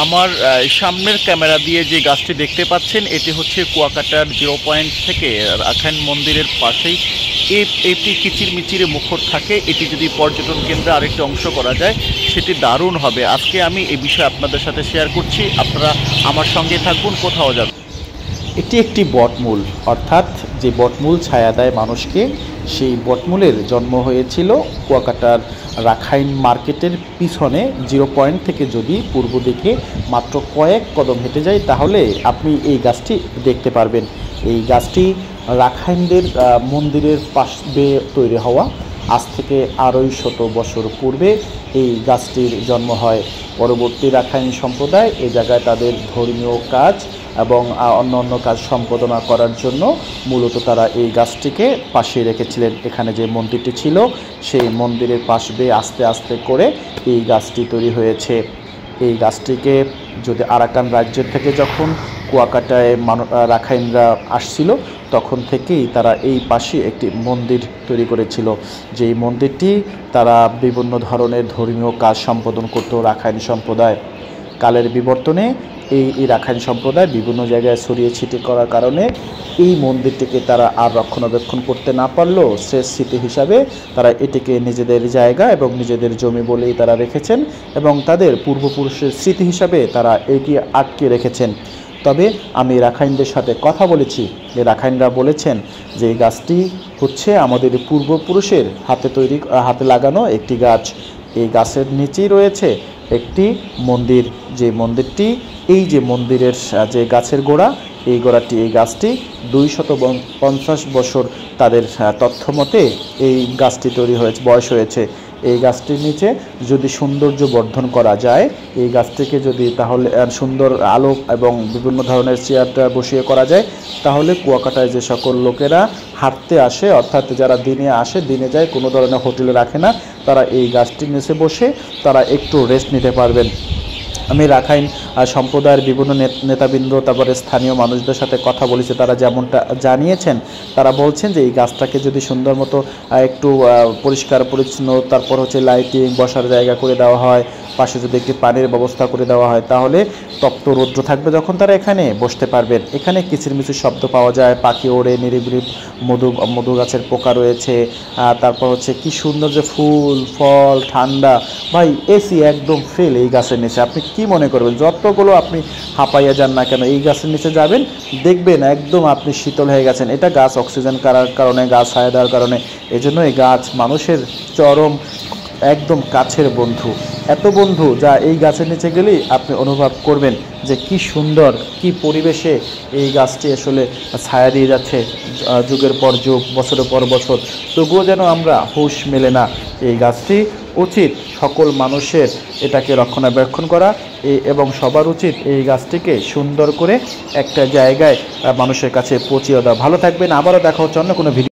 আমার সামনের ক্যামেরা দিয়ে যে গাছটি দেখতে পাচ্ছেন এটি হচ্ছে কুয়াকাটার 0 পয়েন্ট থেকে রাখাইন মন্দিরের পাশেই এটি কিচিরমিচিরে মুখর থাকে। এটি যদি পর্যটন কেন্দ্রে আরেকটি অংশ করা যায় সেটি দারুণ হবে। আজকে আমি এই বিষয়ে আপনাদের সাথে শেয়ার করছি, আপনারা আমার সঙ্গে থাকুন, কোথাও যাবেন। এটি একটি বটমূল, অর্থাৎ যে বটমূল ছায়া দেয় মানুষকে, সেই বটমূলের জন্ম হয়েছিল কুয়াকাটার রাখাইন মার্কেটের পিছনে 0 পয়েন্ট থেকে যদি পূর্ব দিকে মাত্র কয়েক কদম হেঁটে যায় তাহলে আপনি এই গাছটি দেখতে পারবেন। এই গাছটি রাখাইনদের মন্দিরের পাশ বেয়ে তৈরি হওয়া। আজ থেকে 250 বছর পূর্বে এই গাছটির জন্ম হয়। পরবর্তী রাখাইন সম্প্রদায় এই জায়গায় তাদের ধর্মীয় কাজ এবং অন্য কাজ সম্পাদনা করার জন্য মূলত তারা এই গাছটিকে পাশে রেখেছিলেন। এখানে যে মন্দিরটি ছিল সেই মন্দিরের পাশ বেয়ে আস্তে আস্তে করে এই গাছটি তৈরি হয়েছে। এই গাছটিকে যদি আরাকান রাজ্যের থেকে যখন কুয়াকাটায় রাখাইনরা আসছিল তখন থেকেই তারা এই পাশে একটি মন্দির তৈরি করেছিল, যেই মন্দিরটি তারা বিভিন্ন ধরনের ধর্মীয় কাজ সম্পাদন করত রাখাইন সম্প্রদায়। কালের বিবর্তনে এই রাখাইন সম্প্রদায় বিভিন্ন জায়গায় ছড়িয়ে ছিটিয়ে করার কারণে এই মন্দিরটিকে তারা আর রক্ষণাবেক্ষণ করতে না পারলেও শেষ স্মৃতি হিসাবে তারা এটিকে নিজেদের জায়গা এবং নিজেদের জমি বলেই তারা রেখেছেন এবং তাদের পূর্বপুরুষের স্মৃতি হিসাবে তারা এটি আটকে রেখেছেন। তবে আমি রাখাইনদের সাথে কথা বলেছি, যে রাখাইনরা বলেছেন যে এই গাছটি হচ্ছে আমাদের পূর্বপুরুষের হাতে লাগানো একটি গাছ। এই গাছের নিচেই রয়েছে একটি মন্দির, যে মন্দিরটি এই যে মন্দিরের যে গাছের গোড়া, এই গোড়াটি এই গাছটি 250 বছর তাদের তথ্য মতে এই গাছটি তৈরি হয়েছে, বয়স হয়েছে। এই গাছটির নিচে যদি সৌন্দর্য বর্ধন করা যায়, এই গাছটিকে যদি তাহলে সুন্দর আলো এবং বিভিন্ন ধরনের চেয়ারটা বসিয়ে করা যায়, তাহলে কুয়াকাটায় যে সকল লোকেরা হাঁটতে আসে, অর্থাৎ যারা দিনে আসে দিনে যায়, কোনো ধরনের হোটেলে রাখে না, তারা এই গাছটির নিচে বসে তারা একটু রেস্ট নিতে পারবেন। আমি রাখাইন সম্প্রদায়ের বিভিন্ন নেতাবৃন্দ তারপরে স্থানীয় মানুষদের সাথে কথা বলেছি, তারা যেমনটা জানিয়েছেন, তারা বলছেন যে এই গাছটাকে যদি সুন্দর মতো একটু পরিষ্কার পরিচ্ছন্ন, তারপর হচ্ছে লাইটিং, বসার জায়গা করে দেওয়া হয়, পাশে যদি একটি পানির ব্যবস্থা করে দেওয়া হয়, তাহলে তপ্ত রৌদ্র থাকবে যখন তারা এখানে বসতে পারবেন। এখানে কিচিরমিচির শব্দ পাওয়া যায়, পাখি ওড়ে, নিরিবিলি মধু গাছের পোকা রয়েছে, তারপর হচ্ছে কি সুন্দর যে ফুল ফল, ঠান্ডা। ভাই এসি একদম ফেল এই গাছের নিচে। আপনি কি মনে করবেন, যতগুলো আপনি হাঁপাইয়া যান না কেন, এই গাছের নিচে যাবেন, দেখবেন একদম আপনি শীতল হয়ে গেছেন। এটা গাছ অক্সিজেন করার কারণে, গাছ ছায়া দেওয়ার কারণে, এজন্য এই গাছ মানুষের চরম একদম কাছের বন্ধু। এত বন্ধু যা এই গাছের নিচে গেলেই আপনি অনুভব করবেন যে কি সুন্দর, কি পরিবেশে এই গাছটি আসলে ছায়া দিয়ে যাচ্ছে যুগের পর যুগ, বছরের পর বছর, তবুও যেন আমরা হুঁশ মেলে না। এই গাছটি উচিত সকল মানুষের এটাকে রক্ষণাবেক্ষণ করা এবং সবার উচিত এই গাছটিকে সুন্দর করে একটা জায়গায় মানুষের কাছে পৌঁছিয়ে দেওয়া। ভালো থাকবেন, আবারও দেখা হচ্ছে অন্য কোনো ভিডিও।